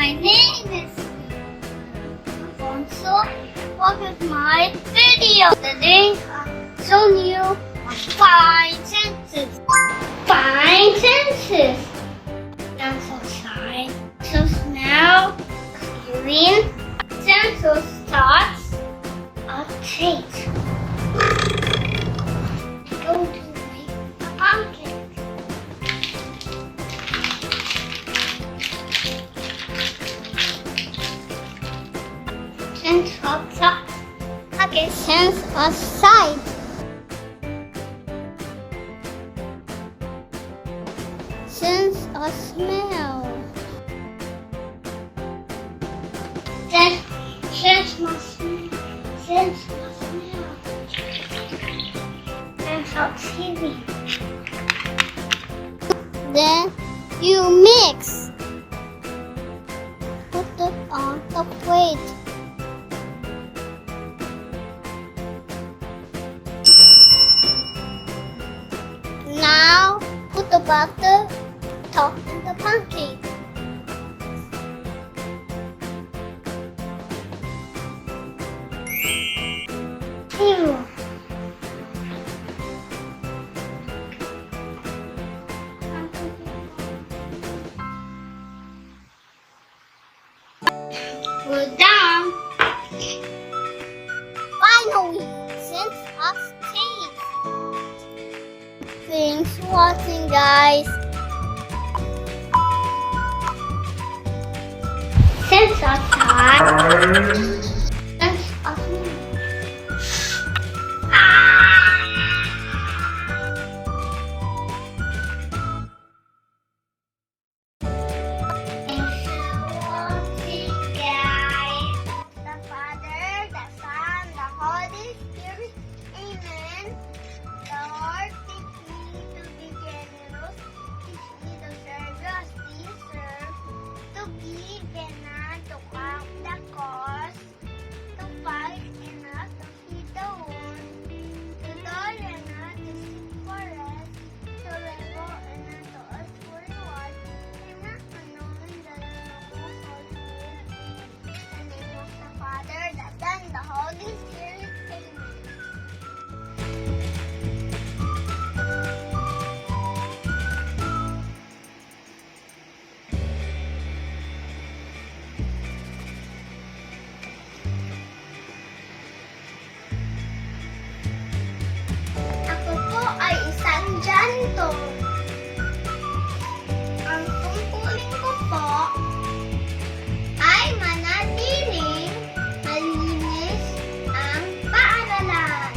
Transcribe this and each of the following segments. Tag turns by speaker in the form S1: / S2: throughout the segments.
S1: My name is Alfonso. Welcome to my video. Today I'm showing you five senses. Five senses. Sense of sight, sense of smell, hearing, sense of touch, of taste. Go to make a pumpkin. Sense of touch. Okay, sense of sight. Sense of smell. Sense of smell. Sense of smell. Sense of hearing. Then you mix. Put it on the plate. Now put the butter top in the pancake. Ew. We're done. Finally, sense of taste. Thanks for watching, guys. Sense of touch. Sense of smell. Thanks for watching, guys. The Father, the Son, the Holy Spirit. Amen. Lord, teach me to be generous. Teach me to serve as we serve. To give and not to count the cost. To fight and not to feed the wound. To toil and not to seek for rest. To labor and not to ask for reward. And not to know that the most holy will. In the name of the Father, the Son, the Holy Spirit. Amen. Ako po ay isang janitor. Ang tungkulin ko po ay manatiling malinis ang paaralan.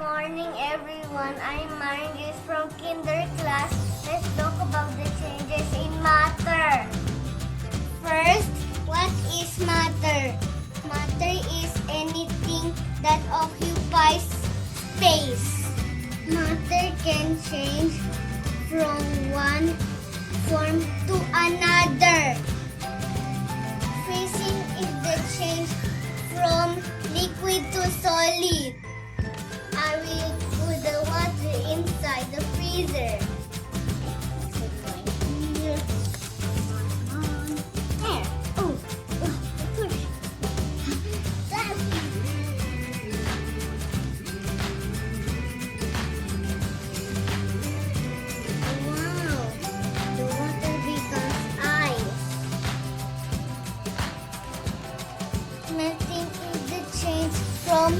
S1: Morning, everyone. I'm Margis from Kinder class. Let's talk about the changes in matter. First, what is matter? Matter is anything that occupies space. Matter can change from one form to another. Freezing is the change from liquid to solid. I will put the water inside the freezer. There. Oh, push. Wow, the water becomes ice. Melting is the change from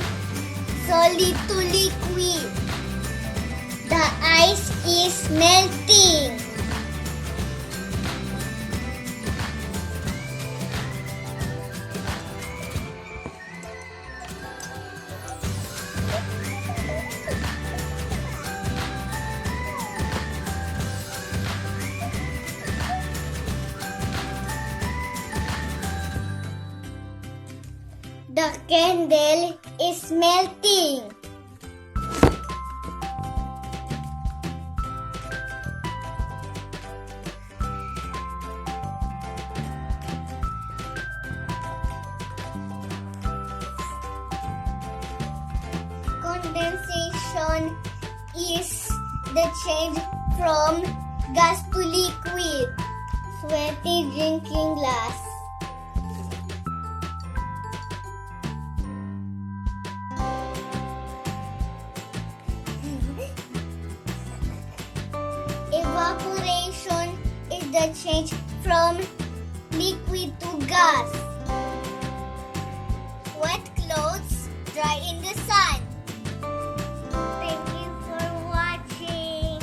S1: solid to liquid. The ice is melting. The candle is melting. evaporation is the change from gas to liquid. Sweaty drinking glass. Evaporation is the change from liquid to gas. Wet clothes dry in the sun. Thank you for watching.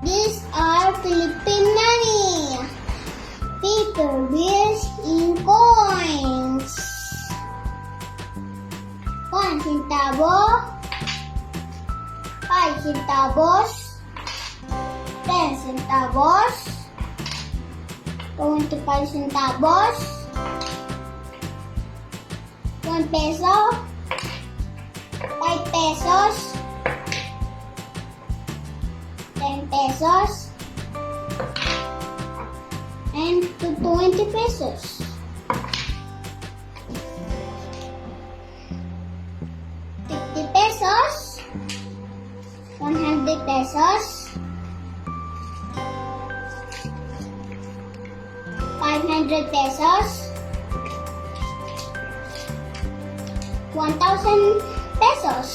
S1: These are Philippine money. Paper bills in coins. 1 centavo, 5 centavos, 10 centavos, 25 centavos, 1 peso, 5 pesos, 10 pesos, and 20 pesos. 50 pesos, 100 pesos, 500 pesos, 1,000 pesos.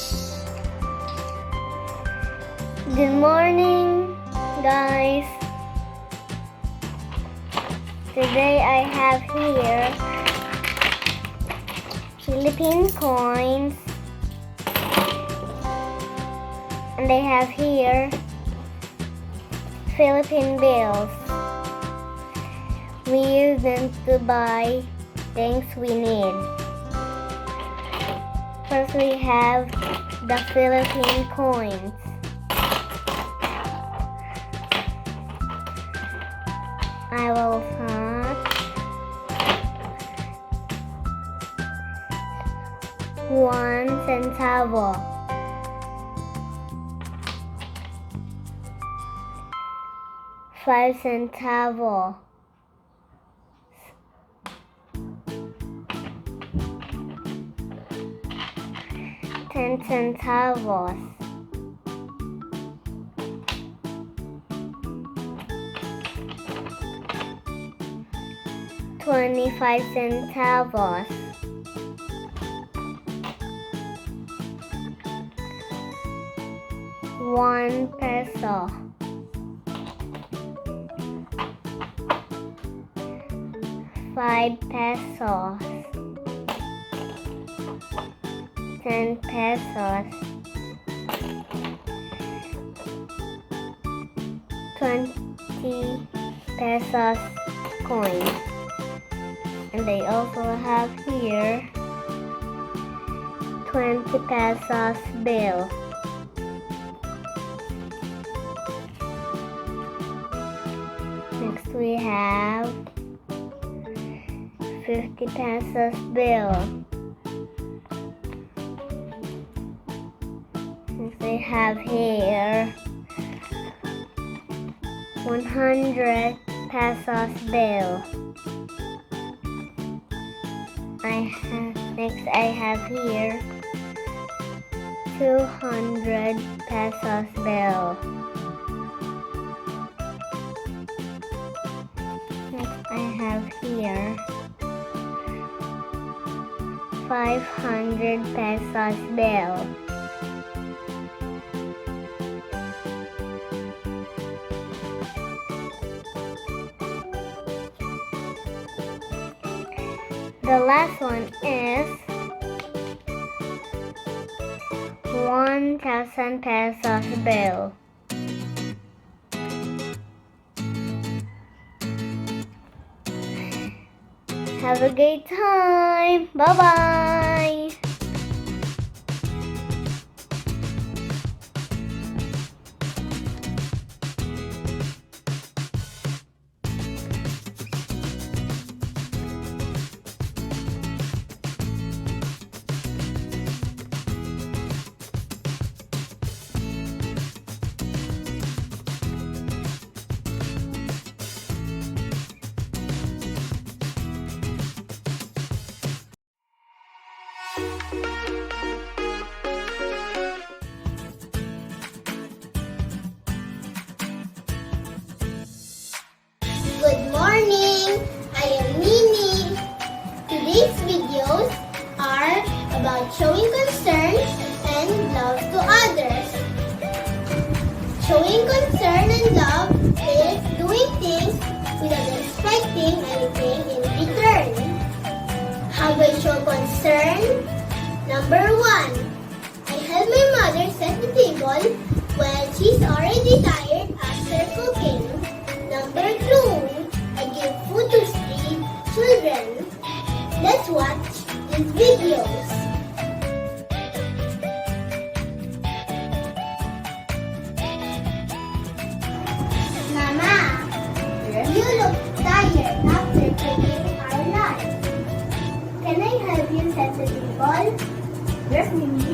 S1: Good morning, guys. Today I have here Philippine coins, and I have here Philippine bills. We use them to buy things we need. First we have the Philippine coins. I will put 1 centavo. 5 centavo. 10 centavos. 25 centavos. 1 peso. 5 pesos. 10 pesos. 20 pesos coins. And they also have here 20 pesos bill. Next we have 50 pesos bill. Next we have here 100 pesos bill. Next I have here 200 pesos bill. Next I have here 500 pesos bill. The last one is 1,000 pesos bill. Have a great time. Bye-bye. Good morning! I am Nini. Today's videos are about showing concern and love to others. Showing concern and love is doing things without expecting anything in return. How do I show concern? Number 1. I help my mother set the table when she's already tired after cooking. Number 2. I give food to stray children. Let's watch these videos. Mama, you look tired after cooking our lunch. Can I help you set the table?
S2: Yes, Mimi.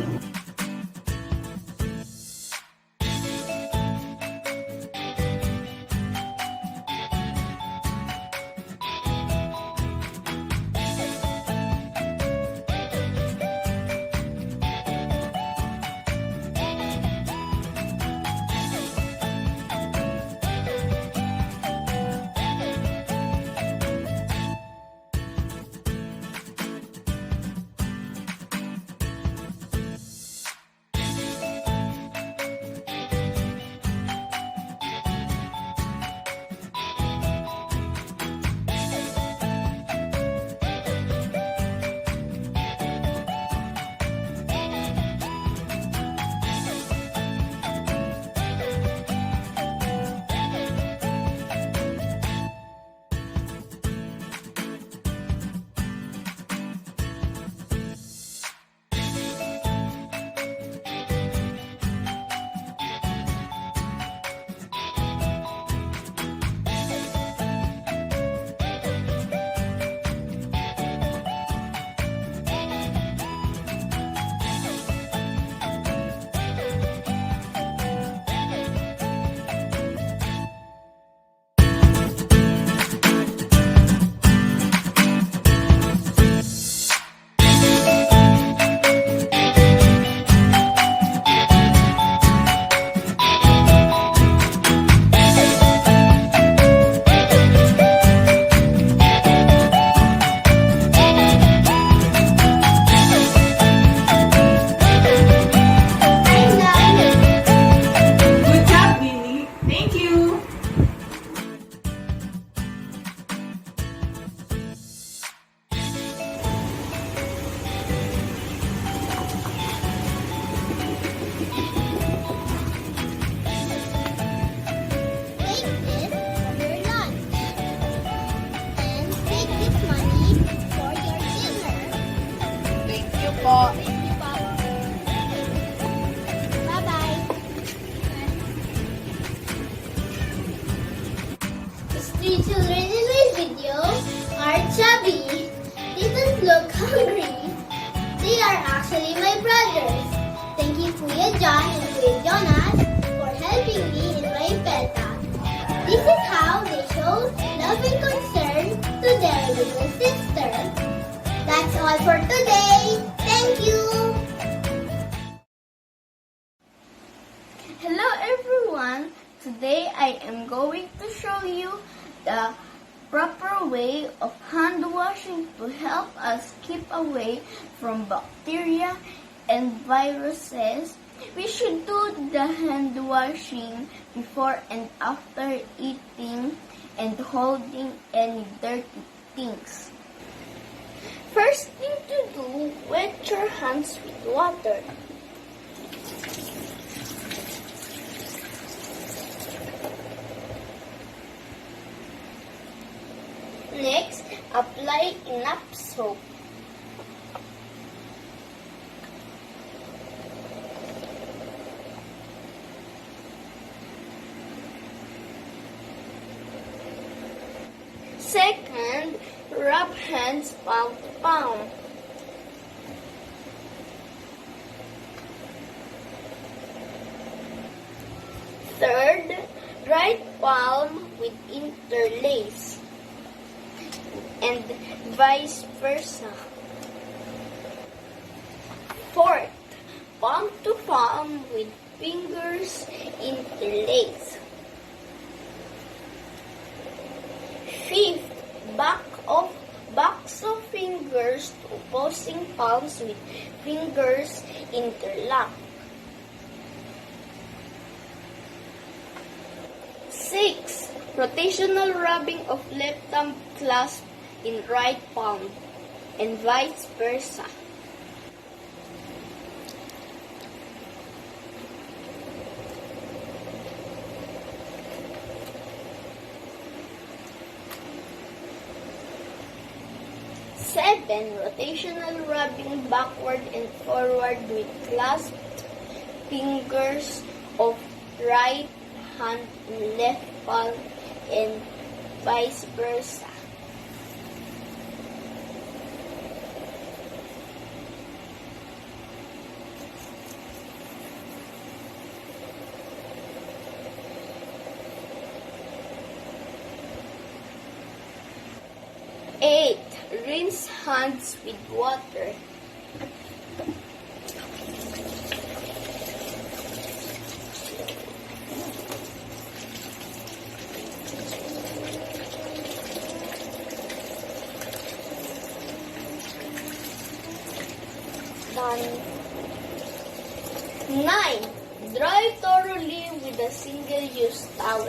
S2: Good job, Mimi. Thank you.
S1: Take this for your lunch. And take this money for your dinner.
S2: Thank you po.
S1: Thank you, Papa. Bye-bye. The three children in this video are chubby. They don't look hungry. They are actually my brothers. Thank you, Kuya John and Kuya Jonas, for helping me in my beta. This is how they show love and concern to their little sister. That's all for today. Thank you.
S3: Hello everyone! Today I am going to show you the proper way of hand washing to help us keep away from bacteria and viruses. We should do the hand washing before and after eating and holding any dirty things. First thing to do, wet your hands with water. Next, apply enough soap. Second, rub hands palm to palm. Third, right palm with interlace. And vice versa. Fourth, palm to palm with fingers interlaced. Fifth, backs of fingers to opposing palms with fingers interlocked. Six, rotational rubbing of left thumb clasp in right palm and vice versa. Seven, rotational rubbing backward and forward with clasped fingers of right hand and left palm and vice versa. Eight, rinse hands with water. Done. 9. Dry thoroughly with a single-use towel.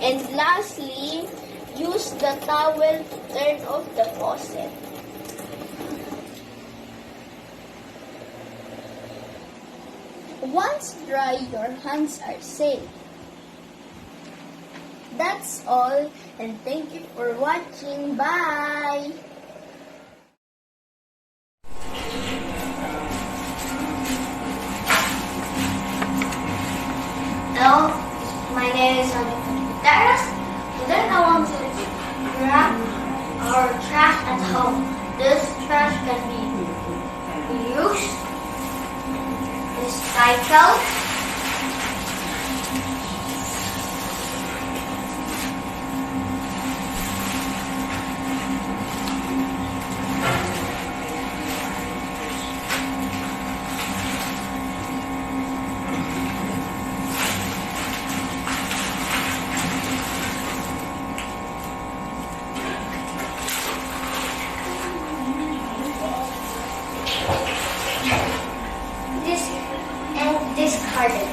S3: And lastly, use the towel to turn off the faucet. Once dry, your hands are safe. That's all, and thank you for watching. Bye!
S1: Hello, my name is Darius. Today I want to grab our trash at home. This trash can be reused, recycled, discarded.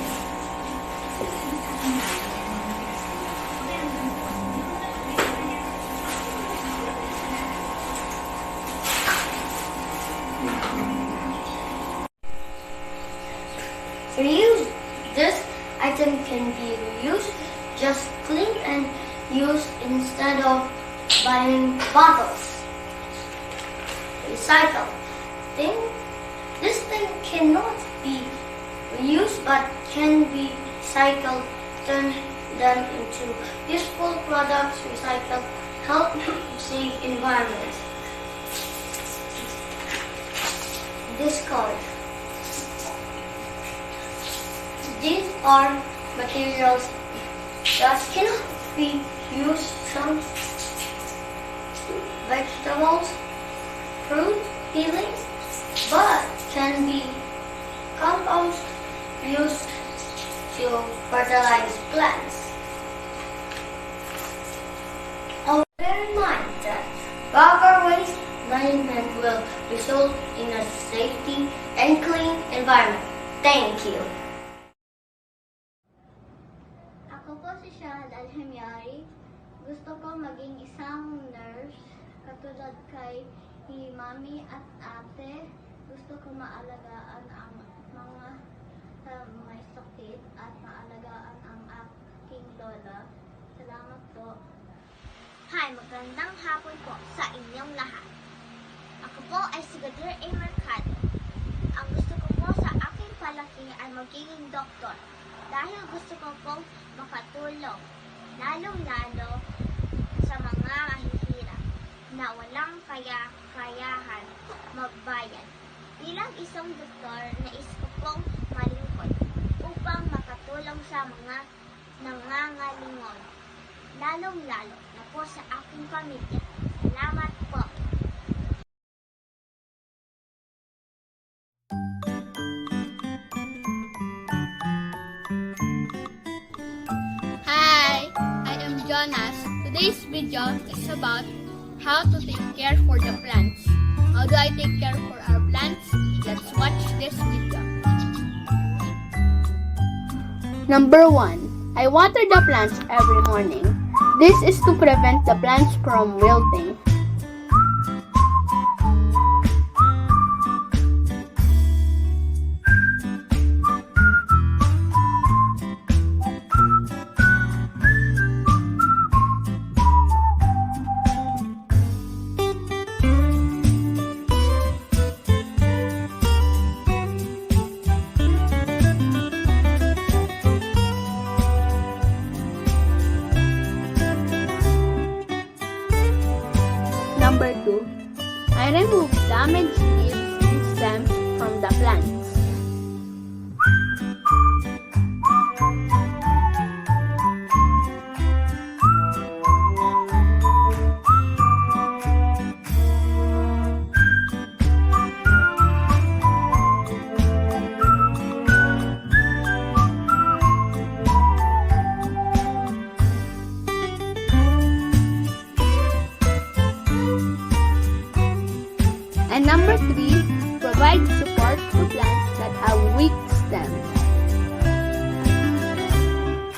S1: Reuse. This item can be reused, just clean and use instead of buying bottles. Recycle. This thing cannot be reused but can be recycled, turn them into useful products. Recycle help save environment. Discard. These are materials that cannot be used. Some vegetables, fruit, peelings, but can be compost used to fertilize plants. Bear in mind that proper waste management will result in a safety and clean environment. Thank you. Ako po si Shahad Alhemiari. Gusto ko maging isang nurse katulad kay Mami at Ate. Gusto ko maalagaan ang mga may sakit at maalagaan ang aking lola. Salamat po.
S4: Hi, magandang hapon po sa inyong lahat. Ako po ay si Gadir A. Mercado. Ang gusto ko po sa aking palaki ay magiging doktor dahil gusto ko pong makatulong, lalong-lalo sa mga mahihirap na walang kakayahan magbayad. Bilang isang doktor, nais ko pong malingkod upang makatulong sa mga nangangalingon, lalong-lalo na po sa aking pamilya. Salamat po.
S3: Hi, I am Jonas. Today's video is about how to take care for the plants. How do I take care for our plants? Let's watch this video. Number 1. I water the plants every morning. This is to prevent the plants from wilting. Number 2. I remove damaged leaves and stems from the plants. And number 3, provide support to plants that have weak stems.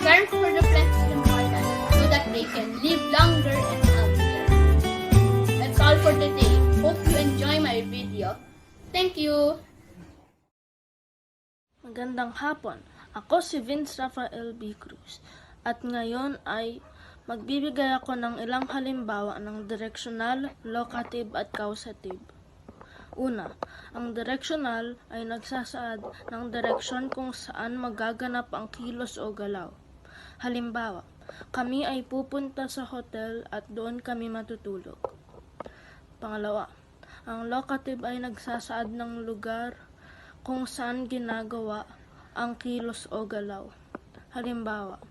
S3: Care for the plants is important so that they can live longer and healthier. That's all for today. Hope you enjoy my video. Thank you!
S5: Magandang hapon. Ako si Vince Rafael B. Cruz at ngayon ay magbibigay ako ng ilang halimbawa ng directional, locative at causative. Una, ang directional ay nagsasaad ng direksyon kung saan magaganap ang kilos o galaw. Halimbawa, kami ay pupunta sa hotel at doon kami matutulog. Pangalawa, ang locative ay nagsasaad ng lugar kung saan ginagawa ang kilos o galaw. Halimbawa,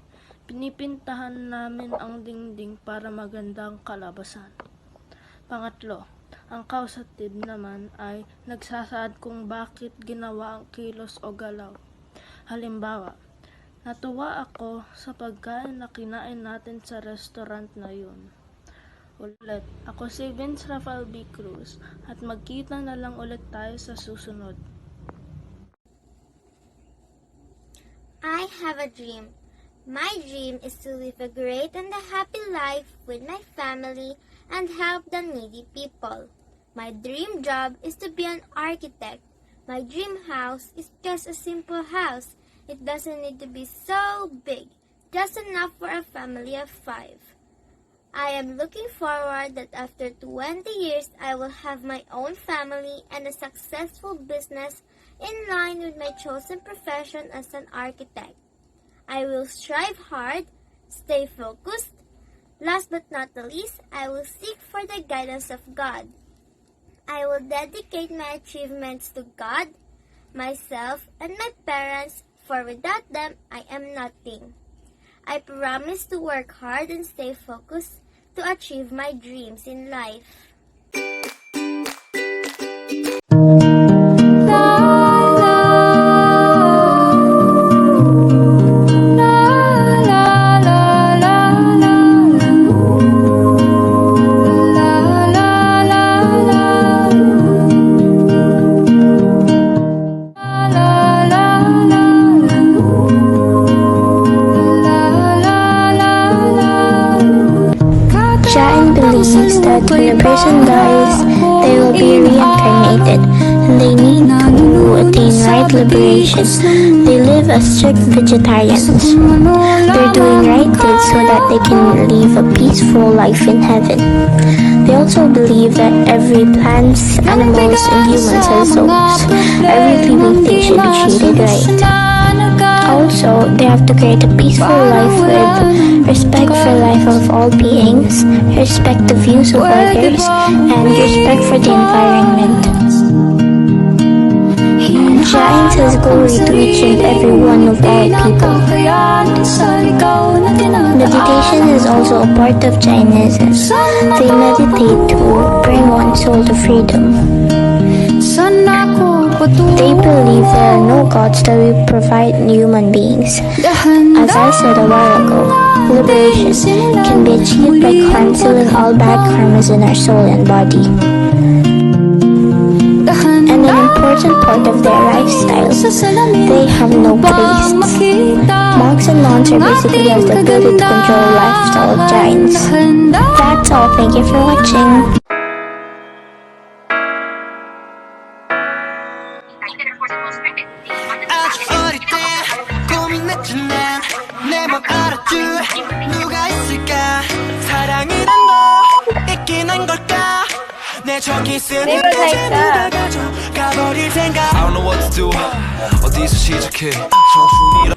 S5: pinipintahan namin ang dingding para magandang kalabasan. Pangatlo, ang causative naman ay nagsasaad kung bakit ginawa ang kilos o galaw. Halimbawa, natuwa ako sa pagkain na kinain natin sa restaurant na yun. Ulit, ako si Vince Rafael B. Cruz at magkita na lang ulit tayo sa susunod.
S4: I have a dream. My dream is to live a great and a happy life with my family and help the needy people. My dream job is to be an architect. My dream house is just a simple house. It doesn't need to be so big, just enough for a family of 5. I am looking forward that after 20 years, I will have my own family and a successful business in line with my chosen profession as an architect. I will strive hard, stay focused. Last but not the least, I will seek for the guidance of God. I will dedicate my achievements to God, myself, and my parents, for without them, I am nothing. I promise to work hard and stay focused to achieve my dreams in life.
S6: Believes that when a person dies, they will be reincarnated, and they need to attain right liberation. They live as strict vegetarians. They're doing right deeds so that they can live a peaceful life in heaven. They also believe that every plants, animals, and humans has souls. Every living thing should be treated right. Also, they have to create a peaceful life with respect for life of all beings, respect the views of others, and respect for the environment. Giants has glory to each and every one of all people. Meditation is also a part of Jainism. They meditate to bring one's soul to freedom. They believe there are no gods that will provide human beings. As I said a while ago, liberation can be achieved by canceling all bad karmas in our soul and body. And an important part of their lifestyle, they have no priests. Monks and nuns are basically has the ability to control the lifestyle of giants. That's all. Thank you for watching.
S7: 아주 어릴 때 고민했지만 내 맘 알아줄 누가 있을까 사랑이란 거 있긴 한 걸까 내 저기 있으니까 전부 가져 가버릴 생각 I don't know what to do 어디서 시작해 청춘이라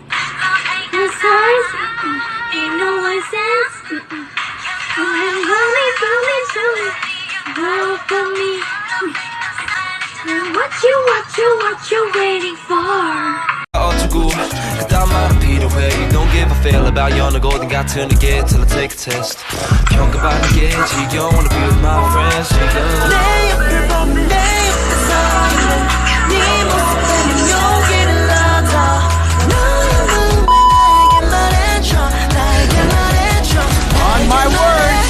S8: What you waiting for?
S7: 어쩌고 그딴 말은 필요해 You don't give a fail about 연애 고등 같은 게 till I take a test 평가받는 게 지겨워 Wanna be with my friends 지금 내 옆을 보면 내 옆에 서있는 네 모습 보면 용기를 얻어 너의 마음을 나에게 말해줘 나에게 말해줘 On my word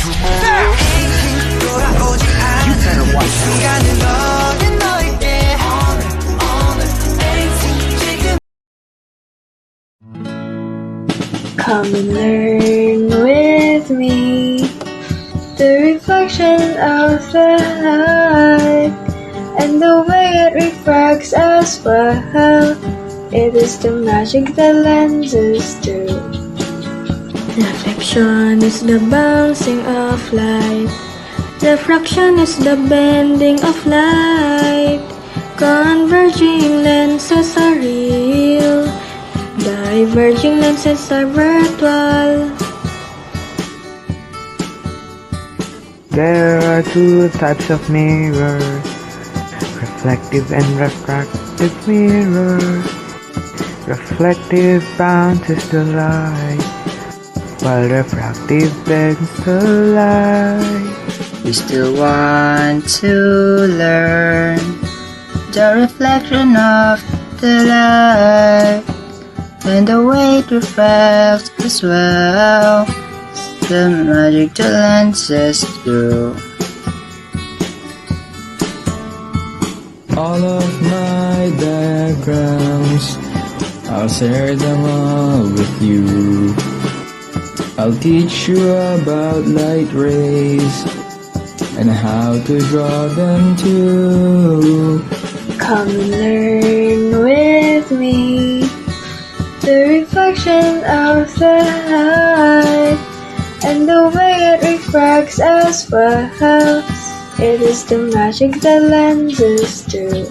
S7: 돌아오지 않은 시간은 너의 너에게
S9: Come and learn with me the reflection of the light and the way it refracts as well. It is the magic that lenses do. Reflection is the bouncing of light. Refraction is the bending of light. Converging lenses are real. Diverging lenses are virtual.
S10: There are two types of mirrors, reflective and refractive mirrors. Reflective bounces the light, while refractive bends the light.
S11: We still want to learn the reflection of the light and the way it refracts as well. The magic the lenses do.
S12: All of my diagrams, I'll share them all with you. I'll teach you about light rays and how to draw them too.
S9: Come and learn with me the reflection of the light and the way it refracts as well. It is the magic that lenses do.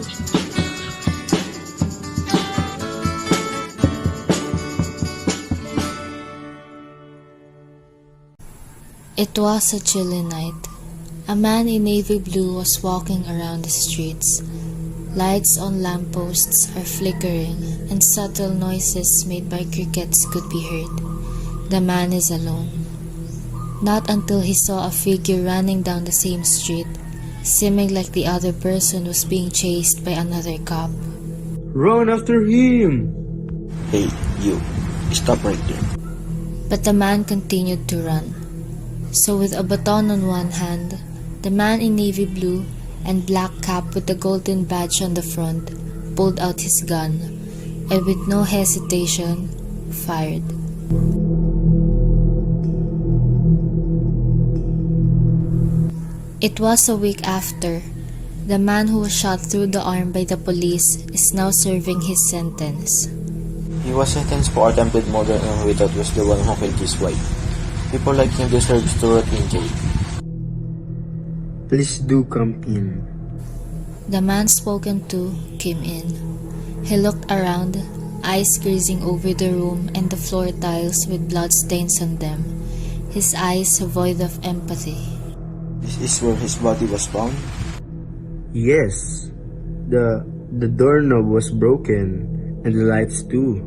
S13: It was a chilly night. A man in navy blue was walking around the streets. Lights on lampposts are flickering, and subtle noises made by crickets could be heard. The man is alone. Not until he saw a figure running down the same street, seeming like the other person was being chased by another cop.
S12: Run after him!
S14: Hey, you, stop right there.
S13: But the man continued to run. So with a baton on one hand, the man in navy blue and black cap with the golden badge on the front pulled out his gun and with no hesitation fired. It was a week after. The man who was shot through the arm by the police is now serving his sentence.
S14: He was sentenced for attempted murder and we thought was the one who killed his wife. People like him deserve to rot in jail.
S12: Please do come in.
S13: The man spoken to came in. He looked around, eyes gazing over the room and the floor tiles with blood stains on them. his eyes void of empathy.
S14: This is where his body was found?
S10: Yes. The doorknob was broken, and the lights too.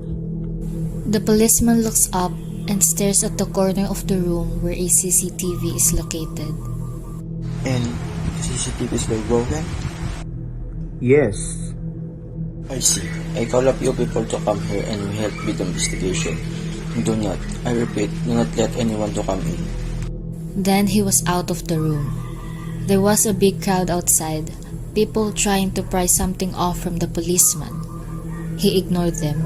S13: The policeman looks up and stares at the corner of the room where a CCTV is located.
S14: And the CCTV is very broken?
S10: Yes.
S14: I see. I call up you people to come here and we help with the investigation. Do not, I repeat, do not let anyone to come in.
S13: Then he was out of the room. There was a big crowd outside, people trying to pry something off from the policeman. He ignored them.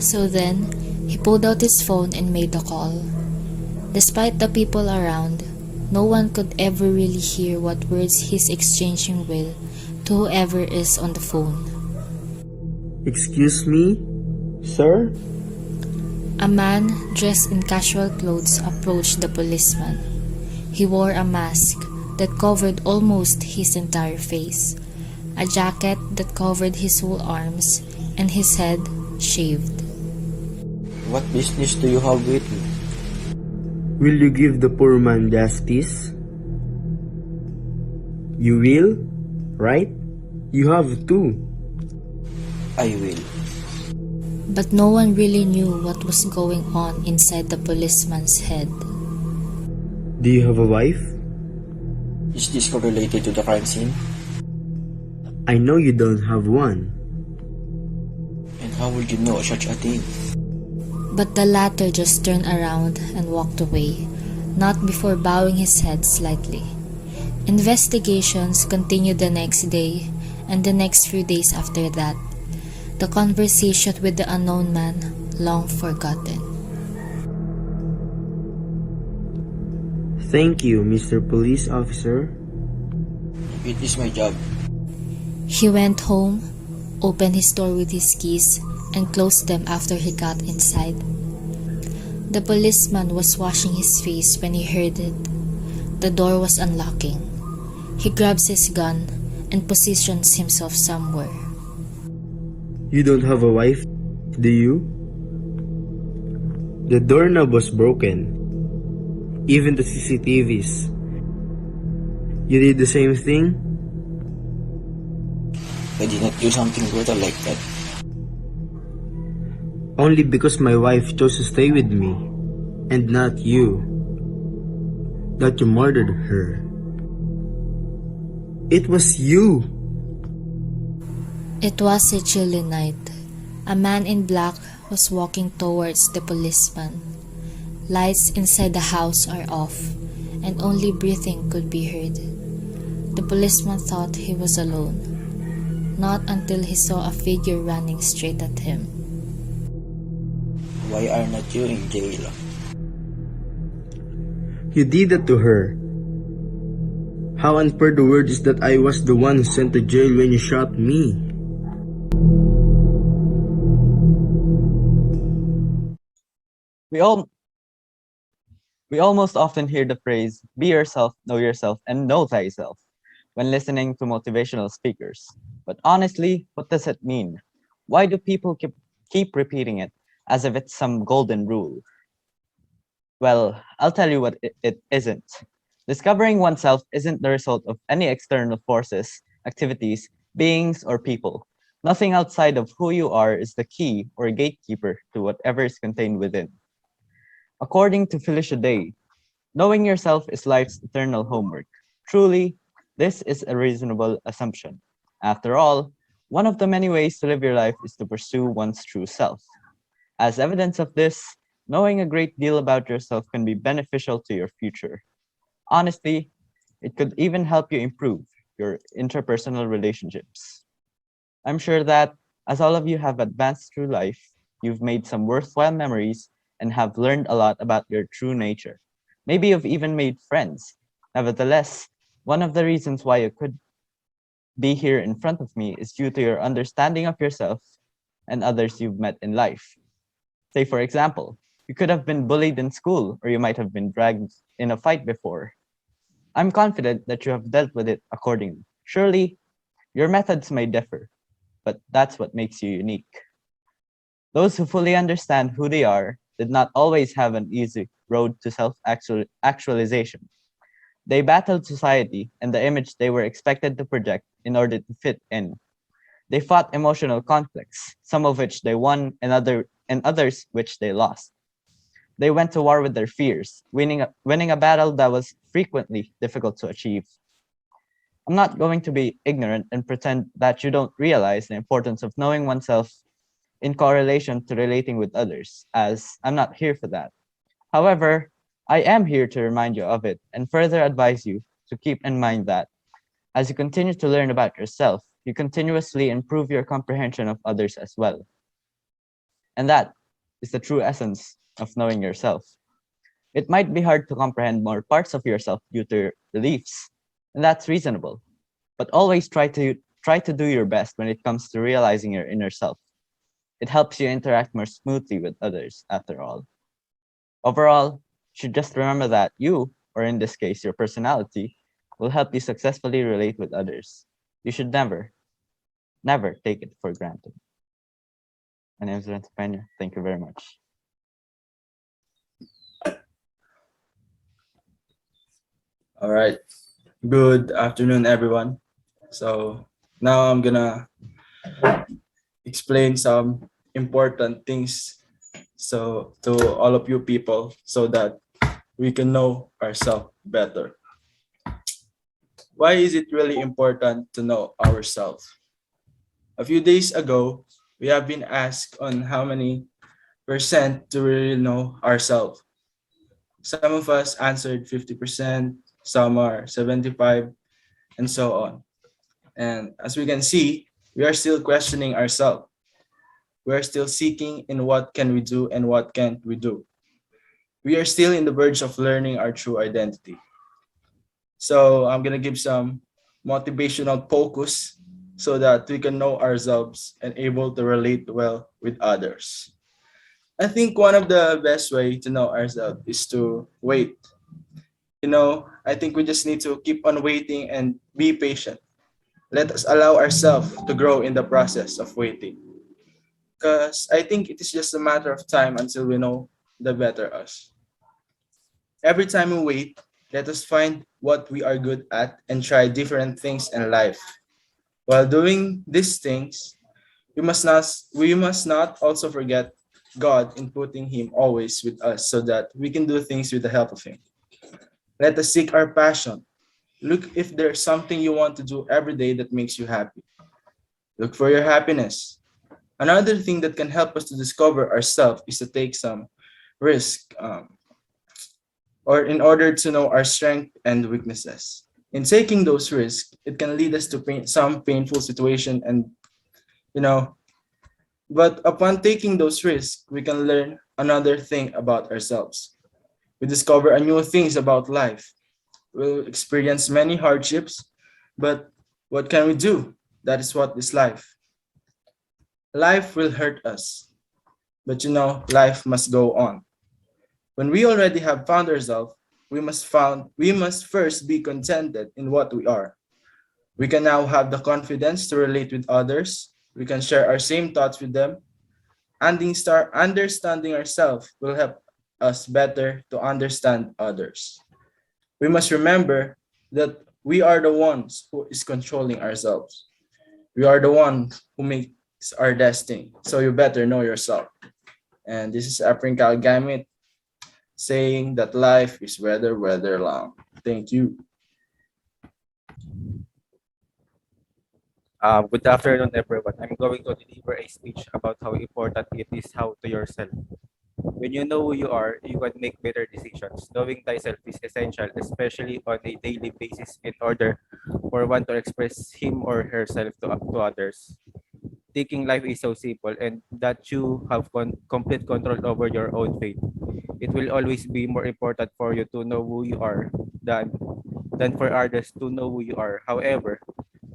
S13: So then, he pulled out his phone and made a call. Despite the people around, no one could ever really hear what words he's exchanging with to whoever is on the phone.
S10: Excuse me, sir?
S13: A man dressed in casual clothes approached the policeman. He wore a mask that covered almost his entire face, a jacket that covered his whole arms, and his head shaved.
S14: What business do you have with me?
S10: Will you give the poor man justice? You will, right? You have to.
S14: I will.
S13: But no one really knew what was going on inside the policeman's head.
S10: Do you have a wife?
S14: Is this correlated to the crime scene?
S10: I know you don't have one.
S14: And how would you know such a thing?
S13: But the latter just turned around and walked away, not before bowing his head slightly. Investigations continued the next day and the next few days after that. The conversation with the unknown man, long forgotten.
S10: Thank you, Mr. Police Officer.
S14: It is my job.
S13: He went home, opened his door with his keys, and closed them after he got inside. The policeman was washing his face when he heard it. The door was unlocking. He grabs his gun and positions himself somewhere.
S10: You don't have a wife, do you? The doorknob was broken. Even the CCTVs. You did the same thing?
S14: I did not do something brutal like that.
S10: Only because my wife chose to stay with me, and not you. That you murdered her. It was you!
S13: It was a chilly night. A man in black was walking towards the policeman. Lights inside the house are off, and only breathing could be heard. The policeman thought he was alone, not until he saw a figure running straight at him.
S14: Why are not you in jail?
S10: You did that to her. How unfair the word is that I was the one sent to jail when you shot me.
S15: We almost often hear the phrase, be yourself, and know thyself, when listening to motivational speakers. But honestly, what does it mean? Why do people keep repeating it as if it's some golden rule? Well, I'll tell you what it isn't. Discovering oneself isn't the result of any external forces, activities, beings, or people. Nothing outside of who you are is the key or gatekeeper to whatever is contained within. According to Felicia Day, knowing yourself is life's eternal homework. Truly, this is a reasonable assumption. After all, one of the many ways to live your life is to pursue one's true self. As evidence of this, knowing a great deal about yourself can be beneficial to your future. Honestly, it could even help you improve your interpersonal relationships. I'm sure that as all of you have advanced through life, you've made some worthwhile memories and have learned a lot about your true nature. Maybe you've even made friends. Nevertheless, one of the reasons why you could be here in front of me is due to your understanding of yourself and others you've met in life. Say, for example, you could have been bullied in school, or you might have been dragged in a fight before. I'm confident that you have dealt with it accordingly. Surely, your methods may differ, but that's what makes you unique. Those who fully understand who they are did not always have an easy road to self-actualization. They battled society and the image they were expected to project in order to fit in. They fought emotional conflicts, some of which they won and others which they lost. They went to war with their fears, winning a battle that was frequently difficult to achieve. I'm not going to be ignorant and pretend that you don't realize the importance of knowing oneself in correlation to relating with others, as I'm not here for that. However, I am here to remind you of it and further advise you to keep in mind that as you continue to learn about yourself, you continuously improve your comprehension of others as well. And that is the true essence of knowing yourself. It might be hard to comprehend more parts of yourself due to your beliefs, and that's reasonable. But always try to do your best when it comes to realizing your inner self. It helps you interact more smoothly with others, after all. Overall, you should just remember that you, or in this case, your personality, will help you successfully relate with others. You should never, never take it for granted. My name is Renzo Peña. Thank you very much.
S16: All right. Good afternoon, everyone. So now I'm gonna explain some important things to all of you people so that we can know ourselves better. Why is it really important to know ourselves? A few days ago, we have been asked on how many percent to really know ourselves. Some of us answered 50%, some are 75, and so on. And as we can see, we are still questioning ourselves. We are still seeking in what can we do and what can't we do. We are still in the verge of learning our true identity. So I'm gonna give some motivational focus so that we can know ourselves and able to relate well with others. I think one of the best way to know ourselves is to wait. I think we just need to keep on waiting and be patient. Let us allow ourselves to grow in the process of waiting. Because I think it is just a matter of time until we know the better us. Every time we wait, let us find what we are good at and try different things in life. While doing these things, we must not also forget God in putting Him always with us so that we can do things with the help of Him. Let us seek our passion. Look if there's something you want to do every day that makes you happy. Look for your happiness. Another thing that can help us to discover ourselves is to take some risk, or in order to know our strength and weaknesses. In taking those risks, it can lead us to some painful situation, and you know, but upon taking those risks, we can learn another thing about ourselves. We discover a new things about life. We'll experience many hardships, but what can we do? That is what is life. Life will hurt us, but life must go on. When we already have found ourselves, we must first be contented in what we are. We can now have the confidence to relate with others. We can share our same thoughts with them. And start understanding ourselves will help us better to understand others. We must remember that we are the ones who is controlling ourselves. We are the ones who makes our destiny. So you better know yourself. And this is Aprin Gamit saying that life is weather long. Thank you.
S17: Good afternoon, everyone. I'm going to deliver a speech about how important it is how to yourself. When you know who you are, you can make better decisions. Knowing thyself is essential, especially on a daily basis, in order for one to express him or herself to others. Thinking life is so simple and that you have complete control over your own fate. It will always be more important for you to know who you are than for others to know who you are. However,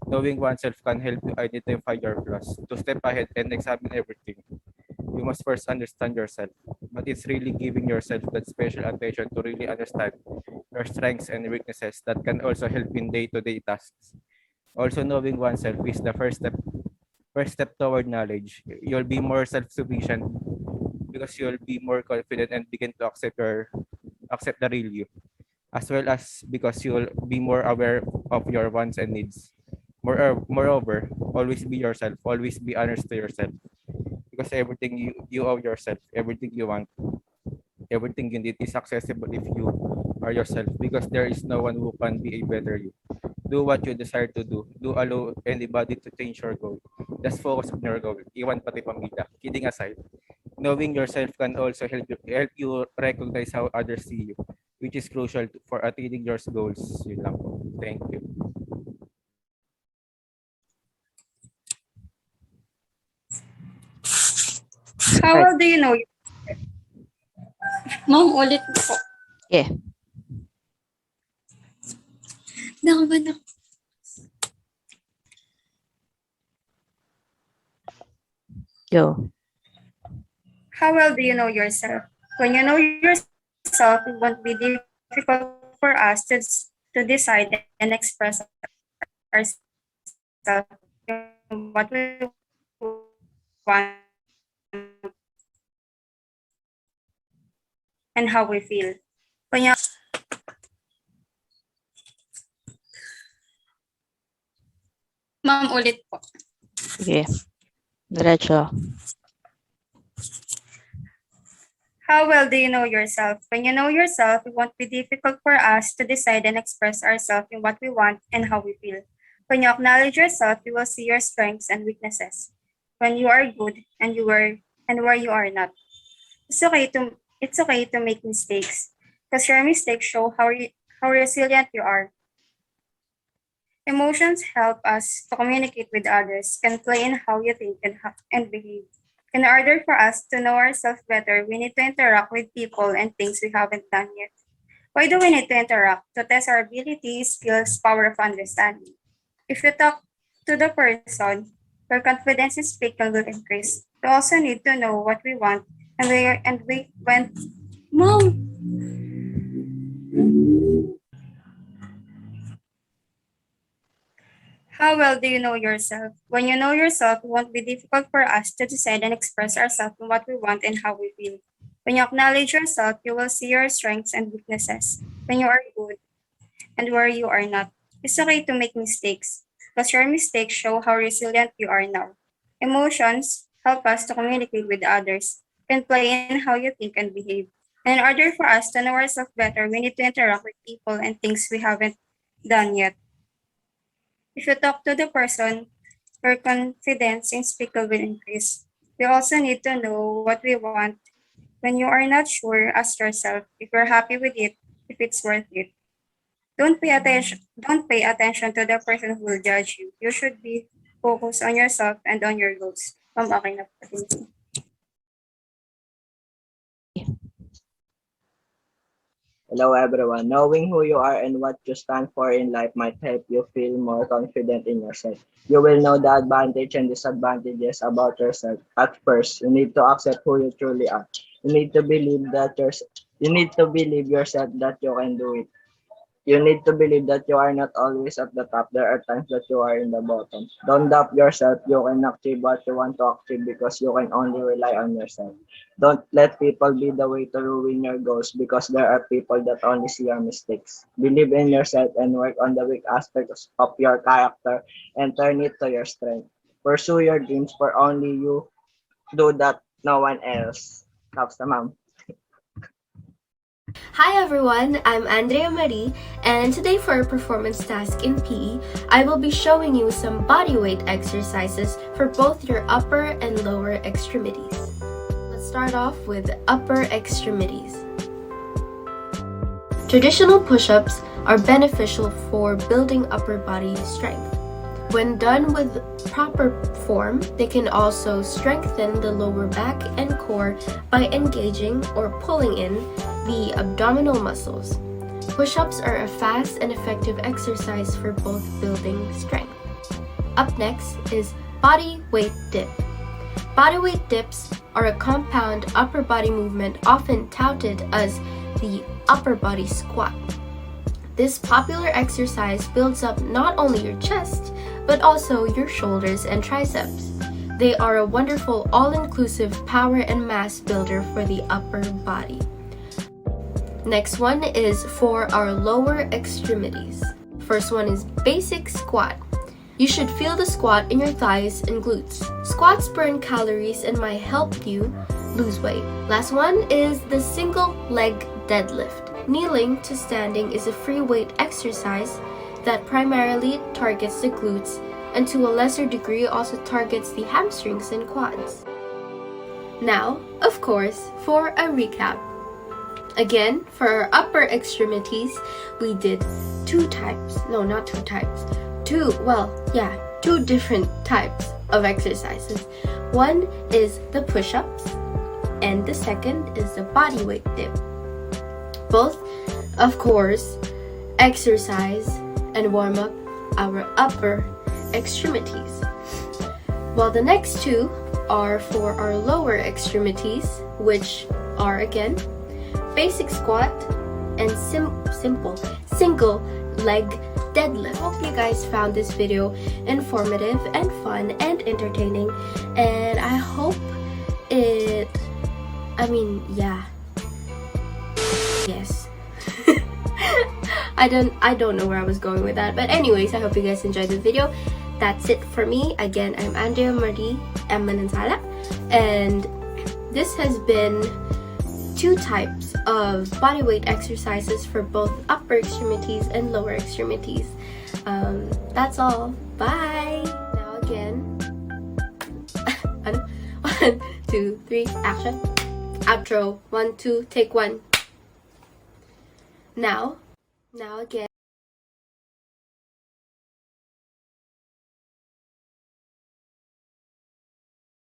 S17: knowing oneself can help you identify your flaws. To step ahead and examine everything, you must first understand yourself. But it's really giving yourself that special attention to really understand your strengths and weaknesses that can also help in day-to-day tasks. Also, knowing oneself is the first step toward knowledge. You'll be more self-sufficient because you'll be more confident and begin to accept the real you, as well as because you'll be more aware of your wants and needs. Moreover, always be yourself, always be honest to yourself, because everything you owe yourself, everything you want, everything you need is accessible if you are yourself, because there is no one who can be a better you. Do what you desire to do. Do allow anybody to change your goal. Just focus on your goal. Iwan pati pamilya. Kidding aside, knowing yourself can also help you recognize how others see you, which is crucial for attaining your goals. Yun lang po. Thank you.
S18: How well do you know? Ma'am, ulit po.
S19: Yeah.
S18: Nakaban ako.
S19: Go.
S18: How well do you know yourself? When you know yourself, it won't be difficult for us to decide and express ourselves what we want and how we feel. When you Ma'am, ulit po.
S19: Sige. Diretso.
S18: How well do you know yourself? When you know yourself, it won't be difficult for us to decide and express ourselves in what we want and how we feel. When you acknowledge yourself, you will see your strengths and weaknesses. When you are good and where you are not. It's okay to make mistakes, because your mistakes show how resilient you are. Emotions help us to communicate with others, can play in how you think and behave. In order for us to know ourselves better, we need to interact with people and things we haven't done yet. Why do we need to interact? To test our abilities, skills, power of understanding. If you talk to the person, your confidence in speaking will increase. We also need to know what we want and when. Mom! How well do you know yourself? When you know yourself, it won't be difficult for us to decide and express ourselves in what we want and how we feel. When you acknowledge yourself, you will see your strengths and weaknesses. When you are good and where you are not. It's okay to make mistakes, because your mistakes show how resilient you are now. Emotions help us to communicate with others, can play in how you think and behave. And in order for us to know ourselves better, we need to interact with people and things we haven't done yet. If you talk to the person, your confidence in speaking will increase. We also need to know what we want. When you are not sure, ask yourself if you're happy with it, if it's worth it. Don't pay attention to the person who will judge you. You should be focused on yourself and on your goals. Ma'am, okay na po. Thank you.
S20: Hello everyone. Knowing who you are and what you stand for in life might help you feel more confident in yourself. You will know the advantage and disadvantages about yourself. At first, you need to accept who you truly are. You need to believe yourself that you can do it. You need to believe that you are not always at the top. There are times that you are in the bottom. Don't doubt yourself. You can achieve what you want to achieve because you can only rely on yourself. Don't let people be the way to ruin your goals because there are people that only see your mistakes. Believe in yourself and work on the weak aspects of your character and turn it to your strength. Pursue your dreams for only you. Do that, no one else. Tapos na, ma'am.
S21: Hi everyone, I'm Andrea Marie, and today for a performance task in PE, I will be showing you some body weight exercises for both your upper and lower extremities. Let's start off with upper extremities. Traditional push-ups are beneficial for building upper body strength. When done with proper form, they can also strengthen the lower back and core by engaging or pulling in the abdominal muscles. Push-ups are a fast and effective exercise for both building strength. Up next is body weight dip. Body weight dips are a compound upper body movement often touted as the upper body squat. This popular exercise builds up not only your chest, but also your shoulders and triceps. They are a wonderful all-inclusive power and mass builder for the upper body. Next one is for our lower extremities. First one is basic squat. You should feel the squat in your thighs and glutes. Squats burn calories and might help you lose weight. Last one is the single leg deadlift. Kneeling to standing is a free weight exercise that primarily targets the glutes and to a lesser degree also targets the hamstrings and quads. Now, of course, for a recap. Again, for our upper extremities, we did two different types of exercises. One is the push-ups, and the second is the body weight dip. Both, of course, exercise and warm up our upper extremities. While the next two are for our lower extremities, which are again basic squat and single leg deadlift. Hope you guys found this video informative and fun and entertaining, and I hope yes. I don't know where I was going with that, but anyways, I hope you guys enjoyed the video. That's it for me. Again, I'm Andrea Marie Manansala, and this has been two types of bodyweight exercises for both upper extremities and lower extremities. That's all. Bye! Now again, 1, 2, 3, action. Outro, 1, 2, take 1. Now again.